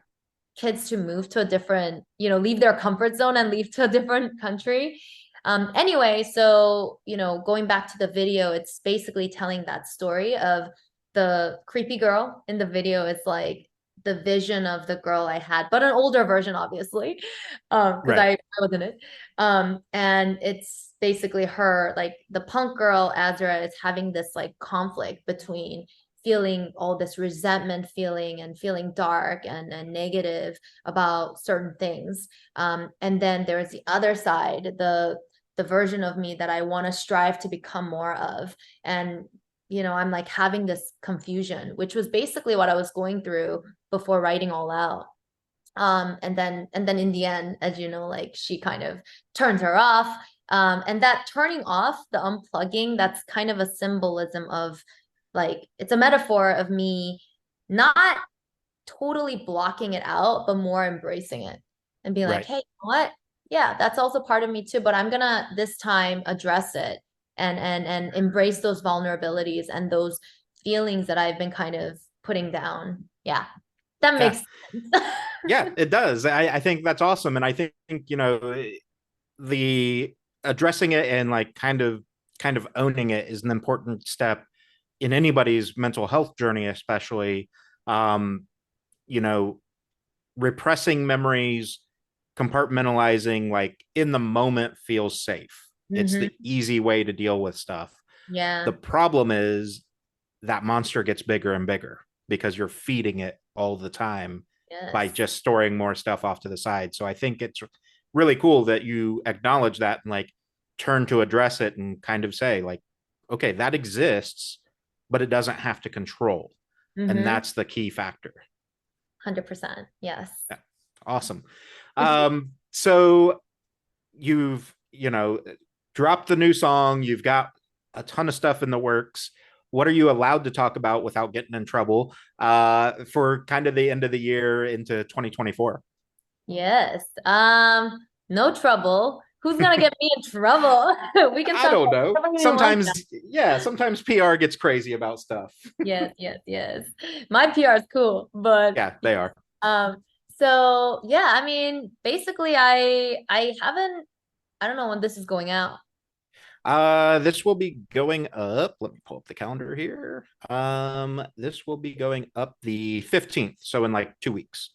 kids to move to a different, leave their comfort zone and leave to a different country. Anyway, so, going back to the video, it's basically telling that story of the creepy girl in the video. Is like the vision of the girl I had, but an older version, obviously, because Right. I was in it. And it's basically her, like the punk girl Azra is having this like conflict between feeling all this resentment feeling and feeling dark and negative about certain things. And then there's the other side, the version of me that I want to strive to become more of. And I'm like having this confusion, which was basically what I was going through before writing all out. And then in the end, as you know, like she kind of turns her off. And that turning off, the unplugging, that's kind of a symbolism of like it's a metaphor of me not totally blocking it out, but more embracing it and being like, Right. hey, you know what? Yeah, that's also part of me too, but I'm gonna this time address it and embrace those vulnerabilities and those feelings that I've been kind of putting down. Yeah, that Yeah. makes sense. Yeah, it does. I think that's awesome. And I think, the addressing it and like kind of owning it is an important step in anybody's mental health journey, especially. Um, you know, repressing memories, compartmentalizing, like in the moment feels safe. It's Hmm. the easy way to deal with stuff. The Yeah. problem is that monster gets bigger and bigger because you're feeding it all the time by Yes. just storing more stuff off to the side. So I think it's really cool that you acknowledge that and like turn to address it and kind of say like, okay, that exists, but it doesn't have to control. And Mm-hmm. that's the key factor. 100%. Yes. Yeah. Awesome. So you've, dropped the new song, you've got a ton of stuff in the works. What are you allowed to talk about without getting in trouble for kind of the end of the year into 2024? Yes. No trouble. Who's gonna get me in trouble? We can I talk don't about know. whatever we want. Sometimes, yeah, sometimes PR gets crazy about stuff. Yes, yes, yes. My PR is cool, but Yeah, they are. um, so yeah, I mean, basically, I haven't. I don't know when this is going out. This will be going up. Let me pull up the calendar here. This will be going up the 15th, so in like 2 weeks.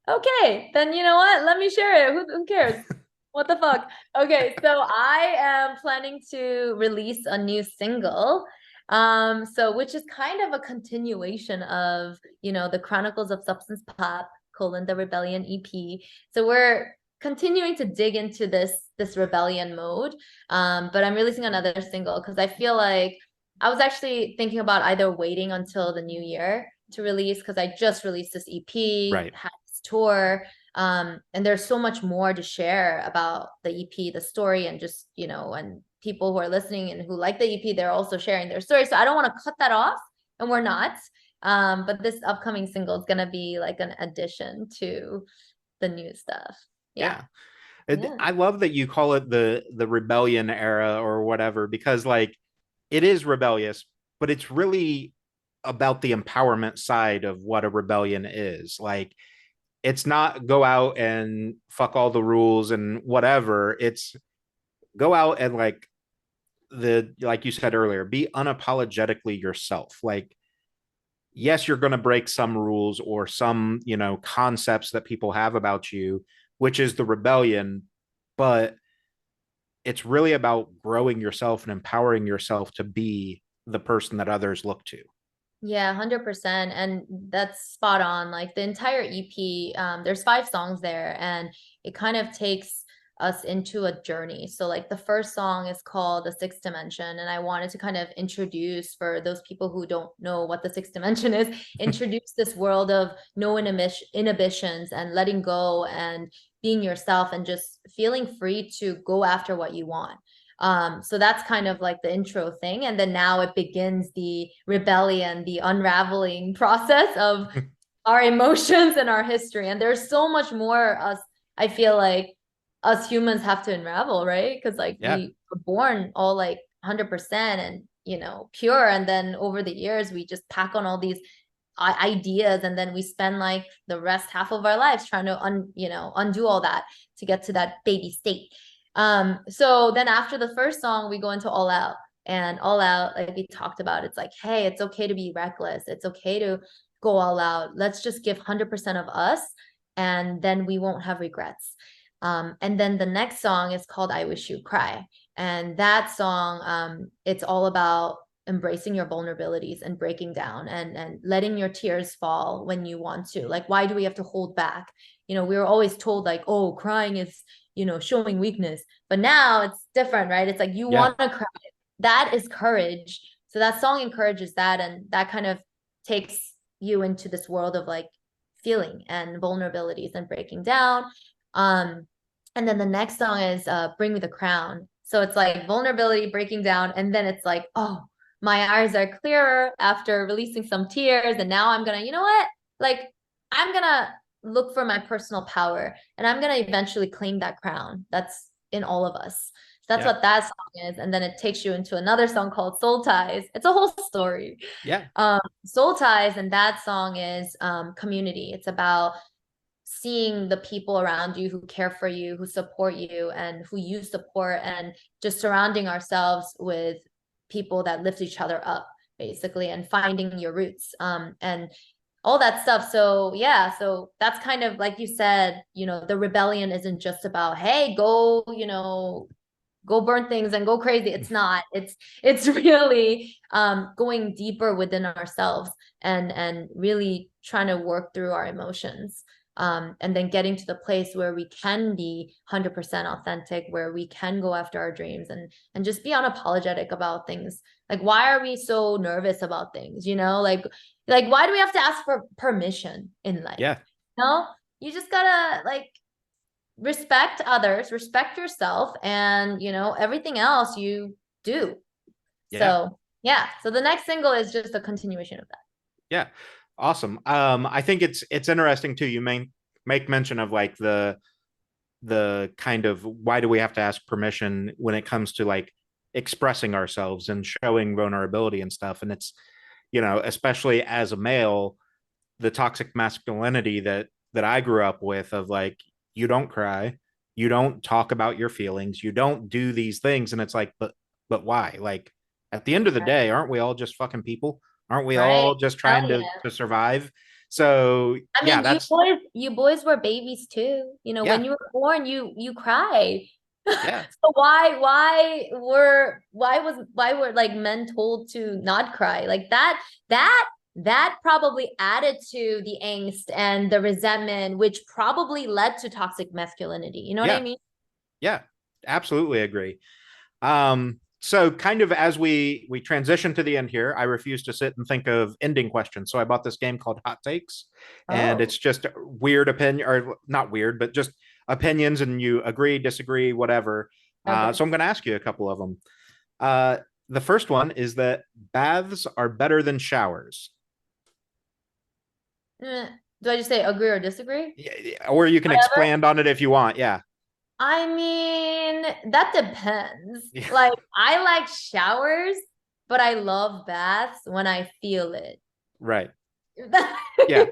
Okay, then you know what? Let me share it. Who cares? What the fuck? Okay, so I am planning to release a new single. So which is kind of a continuation of, the Chronicles of Substance Pop, the Rebellion EP. So we're continuing to dig into this rebellion mode. But I'm releasing another single because I feel like I was actually thinking about either waiting until the new year to release because I just released this EP, Right. tour. And there's so much more to share about the EP, the story, and just, you know, and people who are listening and who like the EP, they're also sharing their story. So I don't want to cut that off, and we're not. But this upcoming single is gonna be like an addition to the new stuff. Yeah. Yeah. Yeah. I love that you call it the rebellion era or whatever, because like it is rebellious, but it's really about the empowerment side of what a rebellion is. Like it's not go out and fuck all the rules and whatever. It's go out and like you said earlier, be unapologetically yourself. Like yes, you're going to break some rules or some, concepts that people have about you, which is the rebellion, but it's really about growing yourself and empowering yourself to be the person that others look to. Yeah, 100%. And that's spot on. Like the entire EP, there's 5 songs there, and it kind of takes us into a journey. So like the first song is called The Sixth Dimension, and I wanted to kind of introduce, for those people who don't know what the sixth dimension is, introduce this world of no inhibitions and letting go and being yourself and just feeling free to go after what you want. So that's kind of like the intro thing. And then now it begins the rebellion, the unraveling process of our emotions and our history. And there's so much more I feel like us humans have to unravel, right? Because like Yeah. we were born all like 100% and, you know, pure. And then over the years, we just pack on all these ideas, and then we spend like the rest half of our lives trying to undo all that to get to that baby state. So then after the first song, we go into All Out. And All Out, like we talked about, it's like, hey, it's okay to be reckless. It's okay to go all out. Let's just give 100% of us, and then we won't have regrets. And then the next song is called I Wish You Cry. And that song, it's all about embracing your vulnerabilities and breaking down and letting your tears fall when you want to. Like, why do we have to hold back? You know, we were always told like, oh, crying is, you know, showing weakness. But now it's different, right? It's like you Yeah. want to cry. That is courage. So that song encourages that, and that kind of takes you into this world of like feeling and vulnerabilities and breaking down. And then the next song is Bring Me the Crown. So it's like vulnerability, breaking down, and then it's like, oh, my eyes are clearer after releasing some tears, and now I'm gonna, you know what? Like, I'm gonna look for my personal power, and I'm gonna eventually claim that crown that's in all of us. So that's Yeah. what that song is. And then it takes you into another song called Soul Ties. It's a whole story. Yeah. Soul Ties, and that song is community. It's about seeing the people around you who care for you, who support you, and who you support, and just surrounding ourselves with people that lift each other up, basically, and finding your roots, and all that stuff. So yeah, so that's kind of like you said, you know, the rebellion isn't just about, hey, go, you know, go burn things and go crazy. It's not. It's really going deeper within ourselves and really trying to work through our emotions. And then getting to the place where we can be 100% authentic, where we can go after our dreams and just be unapologetic about things. Like, why are we so nervous about things? You know, like why do we have to ask for permission in life? Yeah. No, you just gotta like respect others, respect yourself, and you know, everything else you do. Yeah. So yeah, so the next single is just a continuation of that. Yeah. Awesome. I think it's interesting too. You make mention of like the kind of why do we have to ask permission when it comes to like expressing ourselves and showing vulnerability and stuff. And it's, especially as a male, the toxic masculinity that I grew up with of like, you don't cry, you don't talk about your feelings, you don't do these things. And it's like, but why? Like at the end of the day, aren't we all just fucking people? Aren't we Right. all just Hell trying to yeah. to survive? So I yeah, mean, that's you boys were babies too. You know, when yeah, you were born, you cried. yeah, So why were like men told to not cry? Like that probably added to the angst and the resentment, which probably led to toxic masculinity. You know what I yeah, mean? yeah, absolutely agree. So kind of as we transition to the end here, I refuse to sit and think of ending questions. So I bought this game called Hot Takes, and Oh, it's just weird opinion, or not weird, but just opinions, and you agree, disagree, whatever. okay. So I'm going to ask you a couple of them. Uh, the first one is that baths are better than showers. Eh, do I just say agree or disagree? Or you can Whatever. expand on it if you want. Yeah. I mean, that depends. Yeah. Like, I like showers, but I love baths when I feel it. Right. Yeah.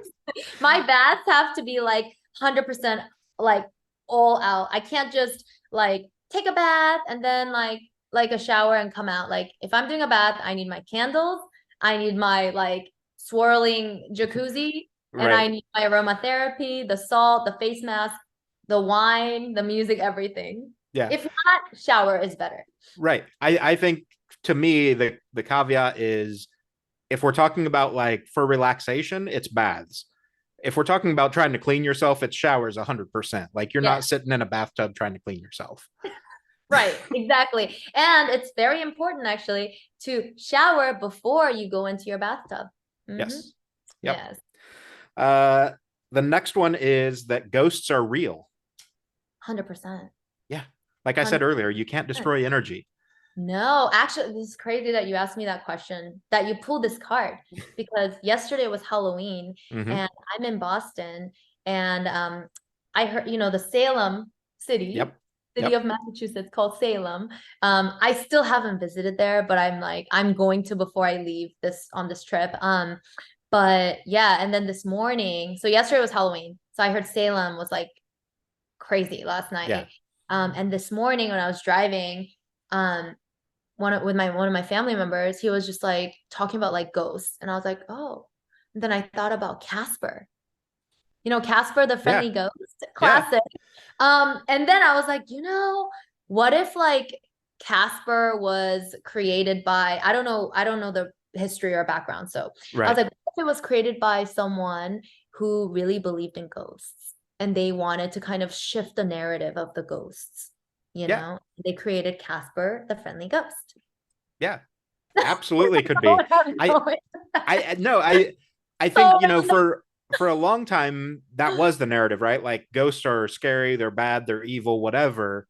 My baths have to be like 100% like all out. I can't just like take a bath and then like a shower and come out. Like if I'm doing a bath, I need my candles, I need my like swirling jacuzzi, and Right. I need my aromatherapy, the salt, the face mask, the wine, the music, everything. Yeah. If not, shower is better. Right. I think to me the caveat is if we're talking about like for relaxation, it's baths. If we're talking about trying to clean yourself, it's showers 100%. Like you're Yeah. not sitting in a bathtub trying to clean yourself. Right, exactly. And it's very important actually to shower before you go into your bathtub. Mm-hmm. Yes. Yep. Yes, Uh, the next one is that ghosts are real. 100%. Yeah. Like I said earlier, you can't 100%. destroy energy. No, actually, this is crazy that you asked me that question, that you pulled this card, because yesterday was Halloween Mm-hmm. and I'm in Boston, and I heard, the Salem city, Yep. city Yep. of Massachusetts called Salem. I still haven't visited there, but I'm going to before I leave this on this trip. But yeah, and then this morning, so yesterday was Halloween, so I heard Salem was like crazy last Yeah. night. And this morning when I was driving, um, one of my family members, he was just like talking about like ghosts, and I was like, oh. And then I thought about Casper. Casper the Yeah. Friendly Ghost, Yeah. classic. And then I was like, what if like Casper was created by, I don't know the history or background. So I was Right. like, what if it was created by someone who really believed in ghosts and they wanted to kind of shift the narrative of the ghosts, you Yeah. know? They created Casper the Friendly Ghost. Yeah. Absolutely could Oh, be. I'm I going. I no, I think, So random. for a long time that was the narrative, right? Like ghosts are scary, they're bad, they're evil, whatever.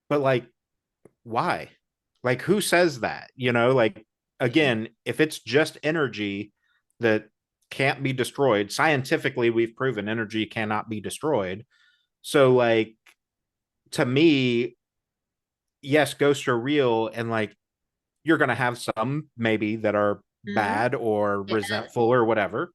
But like why? Like who says that? Like Yeah. again, if it's just energy that can't be destroyed, scientifically we've proven energy cannot be destroyed. So like to me, yes, ghosts are real, and like you're going to have some maybe that are Mhm. bad or Yes. resentful or whatever,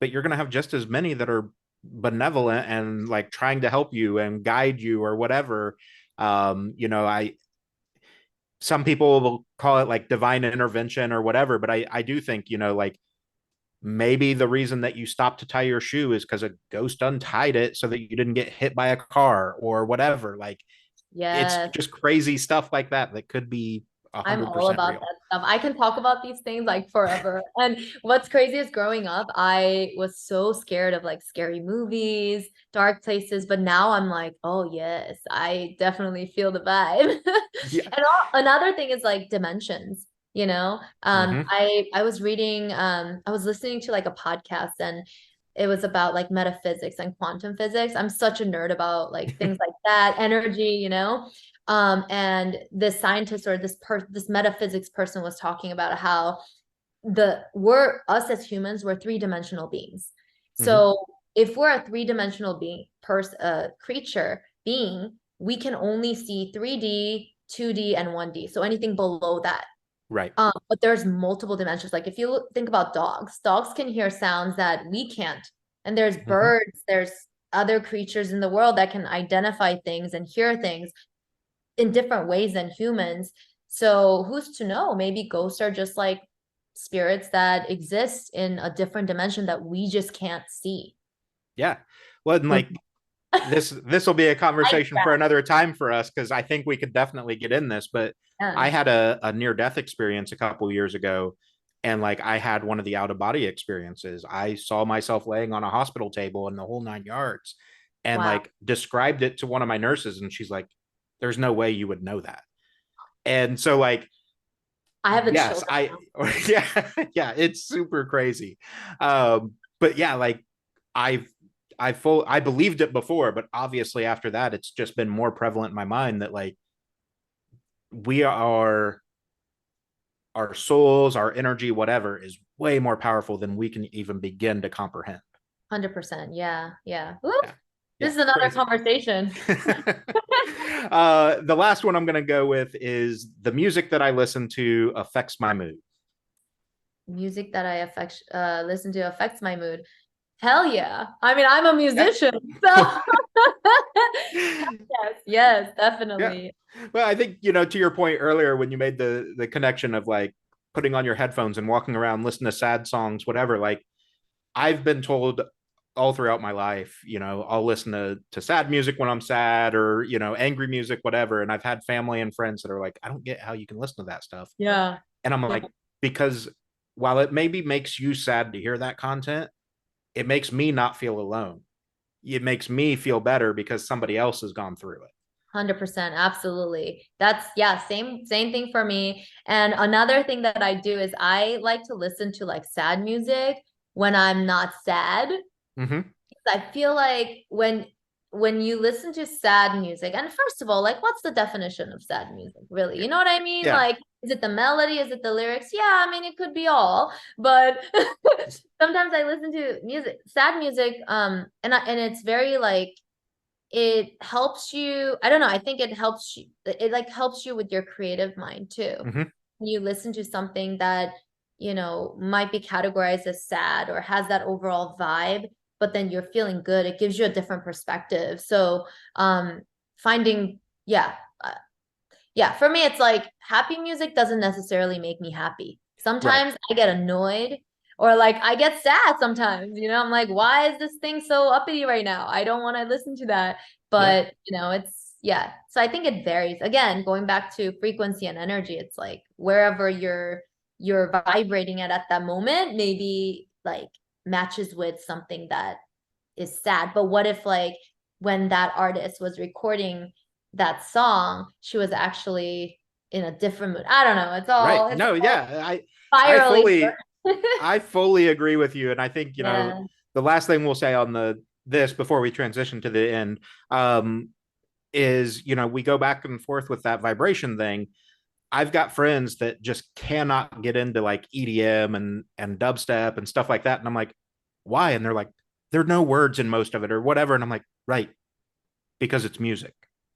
but you're going to have just as many that are benevolent and like trying to help you and guide you or whatever. I some people will call it like divine intervention or whatever, but I do think, like maybe the reason that you stopped to tie your shoe is because a ghost untied it so that you didn't get hit by a car or whatever. Like it's Yes. just crazy stuff like that that could be a I'm hundred all percent about real. that stuff. I can talk about these things like forever. And what's crazy is growing up, I was so scared of like scary movies, dark places, but now I'm like, oh yes, I definitely feel the vibe. Yeah. Another thing is like dimensions, you know? Mm-hmm. I was reading, I was listening to like a podcast, and it was about like metaphysics and quantum physics. I'm such a nerd about like things like that, energy. And this scientist or this metaphysics person was talking about how we're us as humans, we're three-dimensional beings. Mm-hmm. So if we're a three-dimensional creature being, we can only see 3D, 2D, and 1D. So anything below that. Right. But there's multiple dimensions. Like if you think about dogs can hear sounds that we can't. And there's Mm-hmm. birds, there's other creatures in the world that can identify things and hear things in different ways than humans. So who's to know? Maybe ghosts are just like spirits that exist in a different dimension that we just can't see. Yeah. Well, and like this will be a Like conversation for that. another time for us because I think we could definitely get in this. But I Yeah. had a near death experience a couple years ago, and like I had one of the out of body experiences. I saw myself laying on a hospital table in the whole 9 yards, and Wow. like described it to one of my nurses, and she's like, "There's no way you would know that." And so like, I have the yes, children I, now. yeah, yeah, it's super crazy. But yeah, like I've, I believed it before, but obviously after that, it's just been more prevalent in my mind that like we are, our souls, our energy, whatever, is way more powerful than we can even begin to comprehend. 100%. Yeah. Yeah. Woo. Yeah. This Yeah. is another Crazy. conversation. The last one I'm going to go with is the music that I listen to affects my mood. Music that listen to affects my mood. Hell yeah. I mean, I'm a Yeah. musician, so yes, yes, Yeah. definitely. Well, I think, to your point earlier when you made the connection of like putting on your headphones and walking around, listening to sad songs, whatever, like I've been told all throughout my life, I'll listen to sad music when I'm sad or, angry music, whatever. And I've had family and friends that are like, I don't get how you can listen to that stuff. Yeah. And I'm Yeah. like, because while it maybe makes you sad to hear that content, it makes me not feel alone. It makes me feel better because somebody else has gone through it. 100%, absolutely. That's yeah, same thing for me. And another thing that I do is I like to listen to like sad music when I'm not sad. Mm-hmm. I feel like when you listen to sad music, and first of all, like what's the definition of sad music, really? You know what I mean? Yeah. Like, is it the melody? Is it the lyrics? Yeah, I mean it could be all, but sometimes I listen to sad music, and it's very like it helps you. I don't know. I think it helps you. It like helps you with your creative mind too. Mm-hmm. You listen to something that, might be categorized as sad or has that overall vibe, but then you're feeling good. It gives you a different perspective. So, finding, yeah, yeah, for me, it's like happy music doesn't necessarily make me happy. Right. Sometimes I get annoyed or like I get sad sometimes, I'm like, why is this thing so uppity right now? I don't want to listen to that. Yeah. But, it's, yeah. So I think it varies. Again, going back to frequency and energy, it's like wherever you're vibrating at that moment, maybe like matches with something that is sad. But what if like when that artist was recording that song, she was actually in a different mood? I don't know. It's Right. all No, yeah. I spiraling. fully I fully agree with you. And I think, Yeah. the last thing we'll say on this before we transition to the end, is, we go back and forth with that vibration thing. I've got friends that just cannot get into like EDM and dubstep and stuff like that. And I'm like, why? And they're like, there are no words in most of it or whatever. And I'm like, right, because it's music.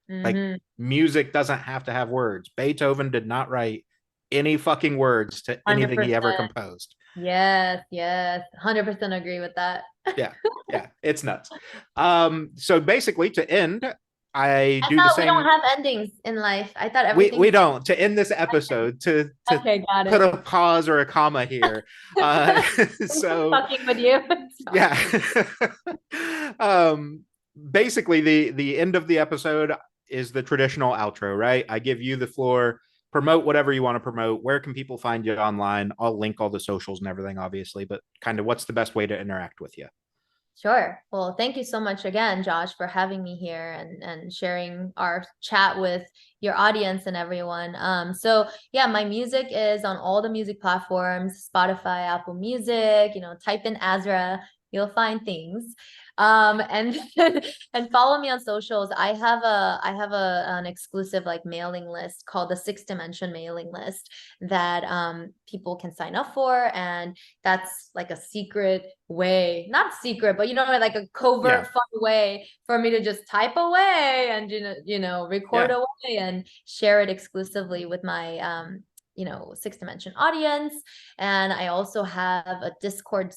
Like Mm-hmm. music doesn't have to have words. Beethoven did not write any fucking words to anything he ever 100%. composed. Yes, yes. 100% agree with that. Yeah, yeah, it's nuts. So basically, to end, I I do the thought we don't same. have endings in life. I thought We everything's don't, to end this episode, to okay, got put it. a pause or a comma here. I'm just So fucking with you. It's fine. yeah. um Basically the end of the episode is the traditional outro, right? I give you the floor, promote whatever you want to promote. Where can people find you online? I'll link all the socials and everything, obviously, but kind of what's the best way to interact with you? Sure. Well, thank you so much again, Josh, for having me here and sharing our chat with your audience and everyone. So yeah, my music is on all the music platforms, Spotify, Apple Music, type in AZRA, you'll find things. And and follow me on socials. I have an exclusive like mailing list called the Sixth Dimension mailing list that people can sign up for, and that's like a secret way, not secret, but like a Yeah. covert fun way for me to just type away and record Yeah. away and share it exclusively with my Sixth Dimension audience. And I also have a Discord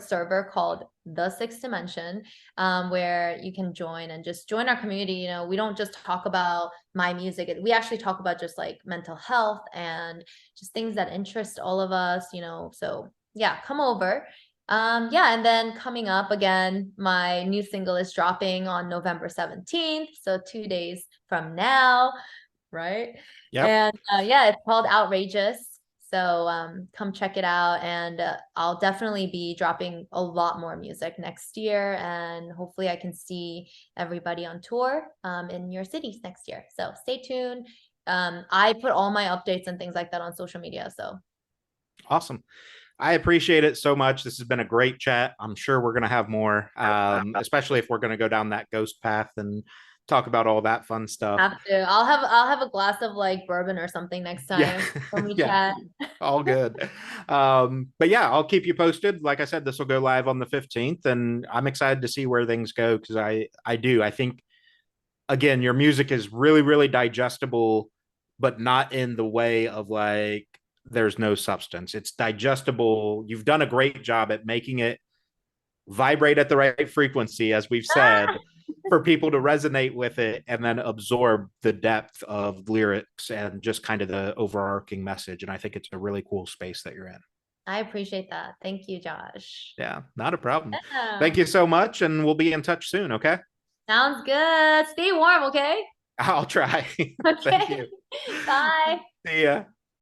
server called the Sixth Dimension, where you can join and just join our community. We don't just talk about my music, we actually talk about just like mental health and just things that interest all of us. So yeah, come over. Yeah, and then coming up again, my new single is dropping on November 17th, so 2 days from now, right? Yep. And yeah, it's called Outrageous. So come check it out, and I'll definitely be dropping a lot more music next year, and hopefully I can see everybody on tour in your cities next year. So stay tuned. I put all my updates and things like that on social media. So Awesome. I appreciate it so much. This has been a great chat. I'm sure we're going to have more, especially if we're going to go down that ghost path and talk about all that fun stuff. have to. I'll have a glass of like bourbon or something next Yeah. time when we Yeah. chat. All good. But yeah, I'll keep you posted. Like I said, this will go live on the 15th, and I'm excited to see where things go because I think again, your music is really, really digestible, but not in the way of like there's no substance. It's digestible. You've done a great job at making it vibrate at the right frequency, as we've said, for people to resonate with it and then absorb the depth of lyrics and just kind of the overarching message. And I think it's a really cool space that you're in. I appreciate that. Thank you, Josh. Yeah, not a problem. Yeah. Thank you so much. And we'll be in touch soon. Okay. Sounds good. Stay warm, okay? I'll try. Thank Okay. you. Bye. See ya.